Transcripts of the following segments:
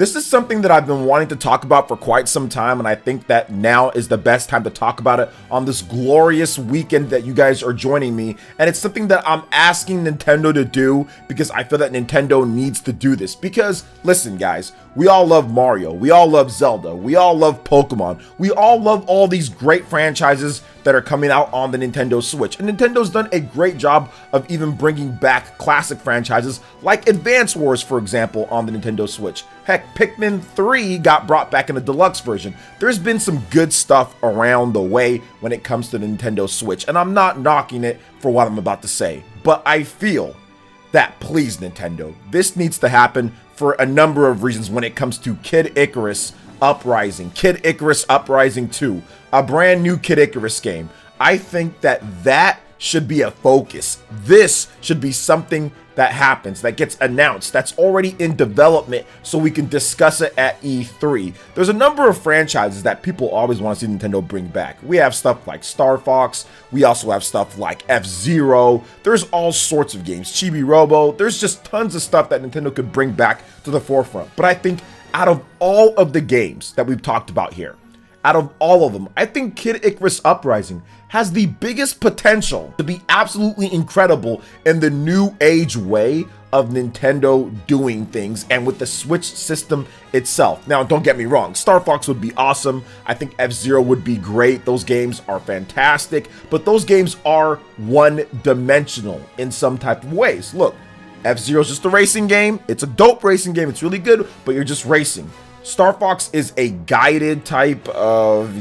This is something that I've been wanting to talk about for quite some time, and I think that now is the best time to talk about it on this glorious weekend that you guys are joining me. And it's something that I'm asking Nintendo to do because I feel that Nintendo needs to do this. Because, listen guys, we all love Mario, we all love Zelda, we all love Pokemon, we all love all these great franchises that are coming out on the Nintendo Switch. And Nintendo's done a great job of even bringing back classic franchises like Advance Wars, for example, on the Nintendo Switch. Heck, Pikmin 3 got brought back in a deluxe version. There's been some good stuff around the way when it comes to the Nintendo Switch, and I'm not knocking it for what I'm about to say, but I feel that, please Nintendo, this needs to happen for a number of reasons when it comes to Kid Icarus Uprising, Kid Icarus Uprising 2, a brand new Kid Icarus game. I think that that should be a focus. This should be something that happens, that gets announced, that's already in development, so we can discuss it at E3. There's a number of franchises that people always want to see Nintendo bring back. We have stuff like Star Fox, we also have stuff like F-Zero, there's all sorts of games, Chibi Robo, there's just tons of stuff that Nintendo could bring back to the forefront. But I think out of all of the games that we've talked about here, out of all of them, I think Kid Icarus Uprising has the biggest potential to be absolutely incredible in the new age way of Nintendo doing things and with the Switch system itself. Now, don't get me wrong, Star Fox would be awesome. I think F-Zero would be great. Those games are fantastic, but those games are one-dimensional in some type of ways. Look, F-Zero is just a racing game. It's a dope racing game. It's really good, but you're just racing. Star Fox is a guided type of,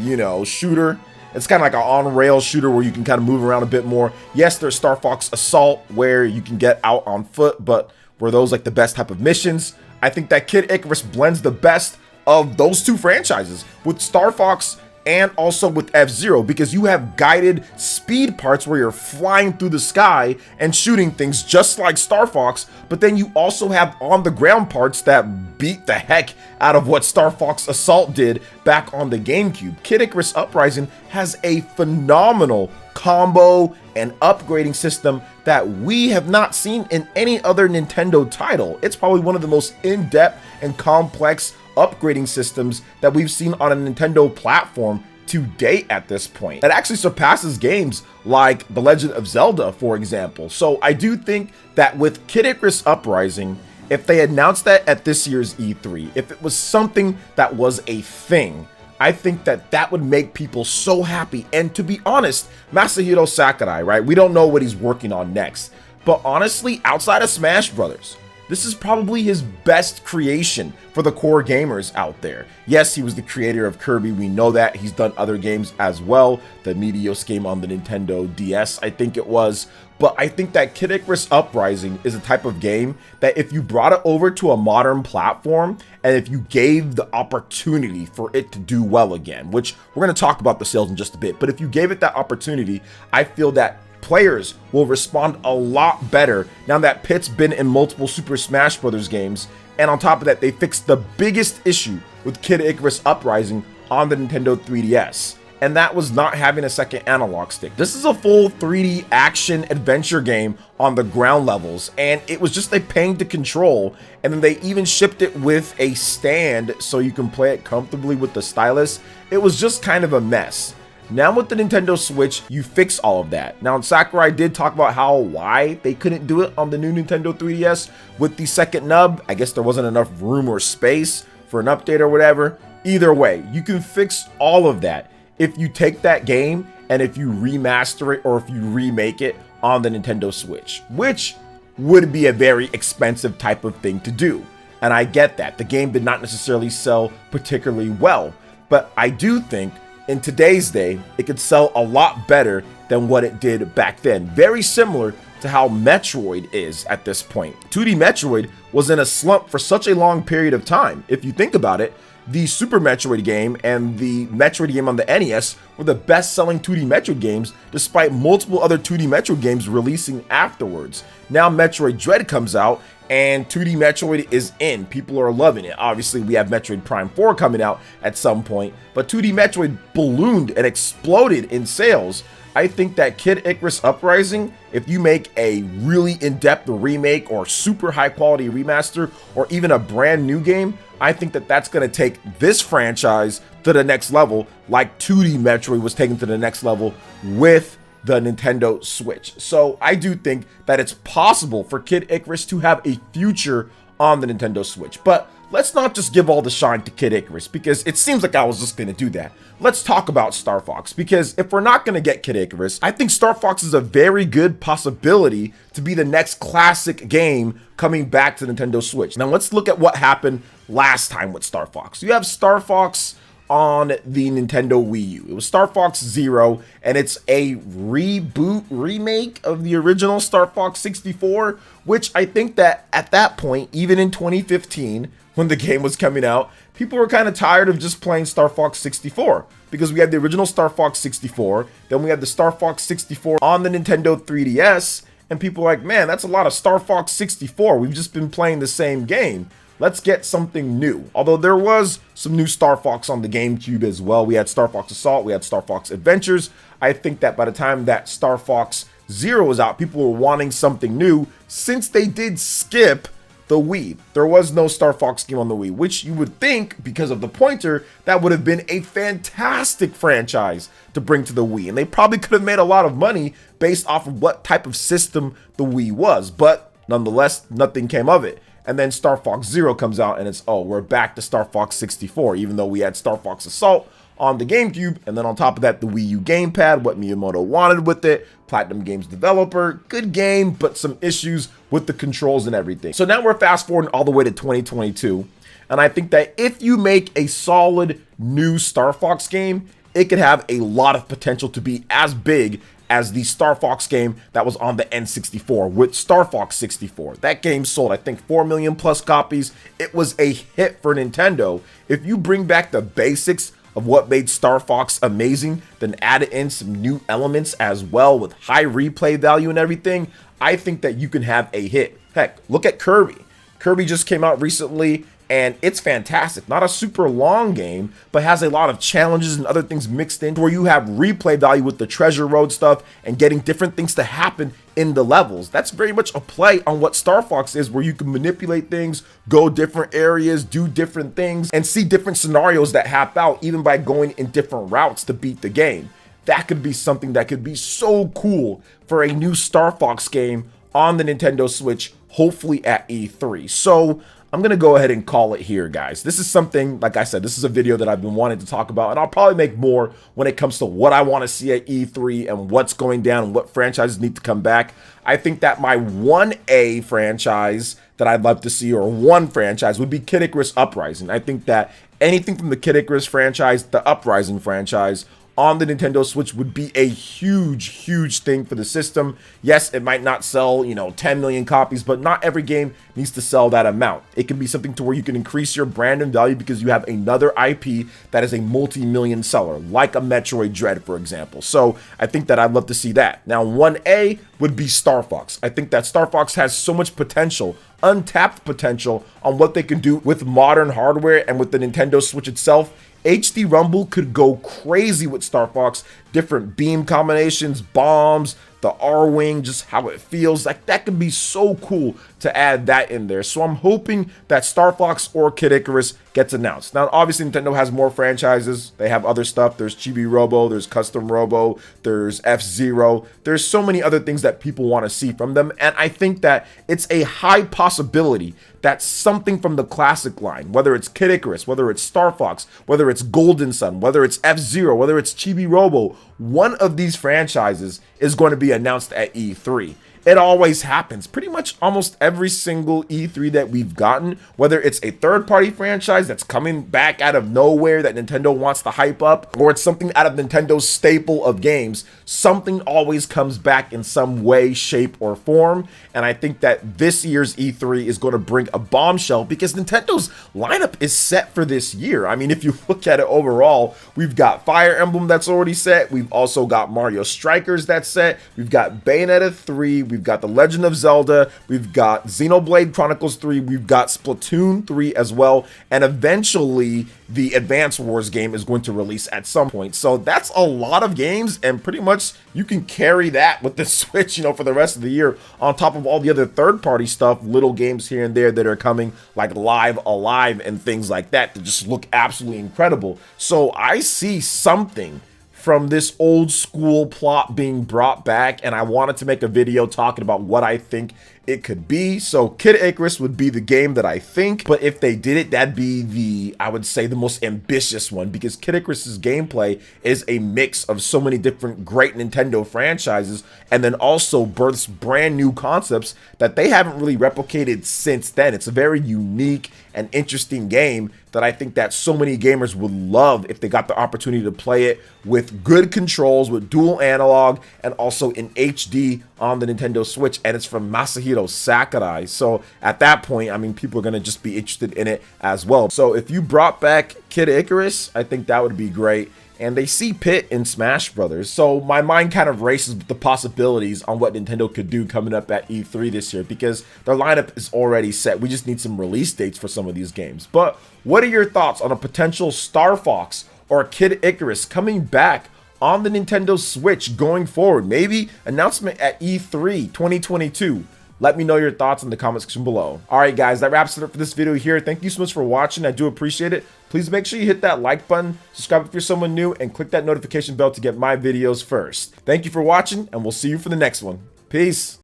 shooter. It's kind of like an on-rail shooter where you can kind of move around a bit more. Yes, there's Star Fox Assault where you can get out on foot, but were those like the best type of missions? I think that Kid Icarus blends the best of those two franchises with Star Fox and also with F-Zero, because you have guided speed parts where you're flying through the sky and shooting things just like Star Fox, but then you also have on the ground parts that beat the heck out of what Star Fox Assault did back on the GameCube. Kid Icarus Uprising has a phenomenal combo and upgrading system that we have not seen in any other Nintendo title. It's probably one of the most in-depth and complex upgrading systems that we've seen on a Nintendo platform to date at this point. It actually surpasses games like The Legend of Zelda, for example. So I do think that with Kid Icarus Uprising, if they announced that at this year's E3, if it was something that was a thing, I think that that would make people so happy. And to be honest, Masahiro Sakurai, right? We don't know what he's working on next. But honestly, outside of Smash Brothers, this is probably his best creation for the core gamers out there. Yes, he was the creator of Kirby, we know that. He's done other games as well. The Meteos game on the Nintendo DS, I think it was. But I think that Kid Icarus Uprising is a type of game that if you brought it over to a modern platform, and if you gave the opportunity for it to do well again, which we're going to talk about the sales in just a bit, but if you gave it that opportunity, I feel that players will respond a lot better now that Pit's been in multiple Super Smash Bros. Games, and on top of that, they fixed the biggest issue with Kid Icarus Uprising on the Nintendo 3DS, and that was not having a second analog stick. This is a full 3D action adventure game on the ground levels, and it was just a pain to control, and then they even shipped it with a stand so you can play it comfortably with the stylus. It was just kind of a mess. Now with the Nintendo Switch, you fix all of that. Now, Sakurai did talk about why they couldn't do it on the new Nintendo 3DS with the second nub. I guess there wasn't enough room or space for an update or whatever. Either way, you can fix all of that if you take that game and if you remaster it or if you remake it on the Nintendo Switch, which would be a very expensive type of thing to do. And I get that. The game did not necessarily sell particularly well, but I do think in today's day, it could sell a lot better than what it did back then. Very similar to how Metroid is at this point. 2D Metroid was in a slump for such a long period of time. If you think about it, the Super Metroid game and the Metroid game on the NES were the best-selling 2D Metroid games, despite multiple other 2D Metroid games releasing afterwards. Now Metroid Dread comes out, and 2D Metroid is in. People are loving it. Obviously, we have Metroid Prime 4 coming out at some point, but 2D Metroid ballooned and exploded in sales. I think that Kid Icarus Uprising, if you make a really in-depth remake or super high-quality remaster or even a brand new game, I think that that's going to take this franchise to the next level, like 2D Metroid was taken to the next level with the Nintendo Switch. So I do think that it's possible for Kid Icarus to have a future on the Nintendo Switch. But let's not just give all the shine to Kid Icarus, because it seems like I was just going to do that. Let's talk about Star Fox, because if we're not going to get Kid Icarus, I think Star Fox is a very good possibility to be the next classic game coming back to Nintendo Switch. Now let's look at what happened last time with Star Fox. You have Star Fox on the Nintendo Wii U. It was Star Fox Zero, and it's a remake of the original Star Fox 64, which I think that at that point, even in 2015, when the game was coming out, people were kind of tired of just playing Star Fox 64, because we had the original Star Fox 64, then we had the Star Fox 64 on the Nintendo 3DS, and people were like, man, that's a lot of Star Fox 64. We've just been playing the same game. Let's get something new. Although there was some new Star Fox on the GameCube as well. We had Star Fox Assault, we had Star Fox Adventures. I think that by the time that Star Fox Zero was out, people were wanting something new, since they did skip the Wii. There was no Star Fox game on the Wii, which you would think, because of the pointer, that would have been a fantastic franchise to bring to the Wii. And they probably could have made a lot of money based off of what type of system the Wii was. But nonetheless, nothing came of it. And then Star Fox Zero comes out, and it's, oh, we're back to Star Fox 64, even though we had Star Fox Assault on the GameCube, and then on top of that, the Wii U gamepad, what Miyamoto wanted with it, Platinum Games developer, good game, but some issues with the controls and everything. So now we're fast forwarding all the way to 2022, and I think that if you make a solid new Star Fox game, it could have a lot of potential to be as big as the Star Fox game that was on the N64 with Star Fox 64. That game sold, I think, 4 million plus copies. It was a hit for Nintendo. If you bring back the basics of what made Star Fox amazing, then add in some new elements as well with high replay value and everything, I think that you can have a hit. Heck, look at Kirby. Kirby just came out recently, and it's fantastic. Not a super long game, but has a lot of challenges and other things mixed in, where you have replay value with the treasure road stuff and getting different things to happen in the levels. That's very much a play on what Star Fox is, where you can manipulate things, go different areas, do different things, and see different scenarios that hap out, even by going in different routes to beat the game. That could be something that could be so cool for a new Star Fox game on the Nintendo Switch, hopefully at E3. So I'm going to go ahead and call it here, guys. This is something, like I said, this is a video that I've been wanting to talk about, and I'll probably make more when it comes to what I want to see at E3 and what's going down and what franchises need to come back. I think that my 1A franchise that I'd love to see, or one franchise, would be Kid Icarus Uprising. I think that anything from the Kid Icarus franchise, the Uprising franchise, on the Nintendo Switch would be a huge thing for the system. Yes, it might not sell, 10 million copies, but not every game needs to sell that amount. It can be something to where you can increase your brand and value because you have another IP that is a multi-million seller, like a Metroid Dread, for example. So I think that I'd love to see that. Now, 1A would be Star Fox. I think that Star Fox has so much potential, untapped potential, on what they can do with modern hardware and with the Nintendo Switch itself. HD Rumble could go crazy with Star Fox, different beam combinations, bombs, the R-Wing, just how it feels. Like, that could be so cool to add that in there. So I'm hoping that Star Fox or Kid Icarus gets announced. Now, obviously, Nintendo has more franchises. They have other stuff. There's Chibi Robo, there's Custom Robo, there's F-Zero. There's so many other things that people want to see from them. And I think that it's a high possibility that something from the classic line, whether it's Kid Icarus, whether it's Star Fox, whether it's Golden Sun, whether it's F-Zero, whether it's Chibi Robo, one of these franchises is going to be announced at E3. It always happens. Pretty much almost every single E3 that we've gotten, whether it's a third-party franchise that's coming back out of nowhere that Nintendo wants to hype up, or it's something out of Nintendo's staple of games, something always comes back in some way, shape, or form. And I think that this year's E3 is going to bring a bombshell, because Nintendo's lineup is set for this year. I mean, if you look at it overall, we've got Fire Emblem that's already set. We've also got Mario Strikers that's set. We've got Bayonetta 3. we've got The Legend of Zelda, we've got Xenoblade Chronicles 3, we've got Splatoon 3 as well, and eventually the Advance Wars game is going to release at some point. So that's a lot of games, and pretty much you can carry that with the Switch, you know, for the rest of the year, on top of all the other third-party stuff, little games here and there that are coming, like Live Alive and things like that just look absolutely incredible. So I see something from this old school plot being brought back, and I wanted to make a video talking about what I think it could be. So Kid Icarus would be the game that I think, but if they did it, that'd be the, I would say, the most ambitious one, because Kid Icarus's gameplay is a mix of so many different great Nintendo franchises, and then also births brand new concepts that they haven't really replicated since then. It's a very unique and interesting game that I think that so many gamers would love if they got the opportunity to play it with good controls, with dual analog, and also in HD on the Nintendo Switch. And it's from Masahiro Sakurai. So at that point, I mean, people are going to just be interested in it as well. So if you brought back Kid Icarus, I think that would be great. And they see Pit in Smash Brothers, so my mind kind of races with the possibilities on what Nintendo could do coming up at E3 this year, because their lineup is already set. We just need some release dates for some of these games. But what are your thoughts on a potential Star Fox or Kid Icarus coming back on the Nintendo Switch going forward? Maybe announcement at E3 2022. Let me know your thoughts in the comment section below. All right, guys, that wraps it up for this video here. Thank you so much for watching. I do appreciate it. Please make sure you hit that like button, subscribe if you're someone new, and click that notification bell to get my videos first. Thank you for watching, and we'll see you for the next one. Peace.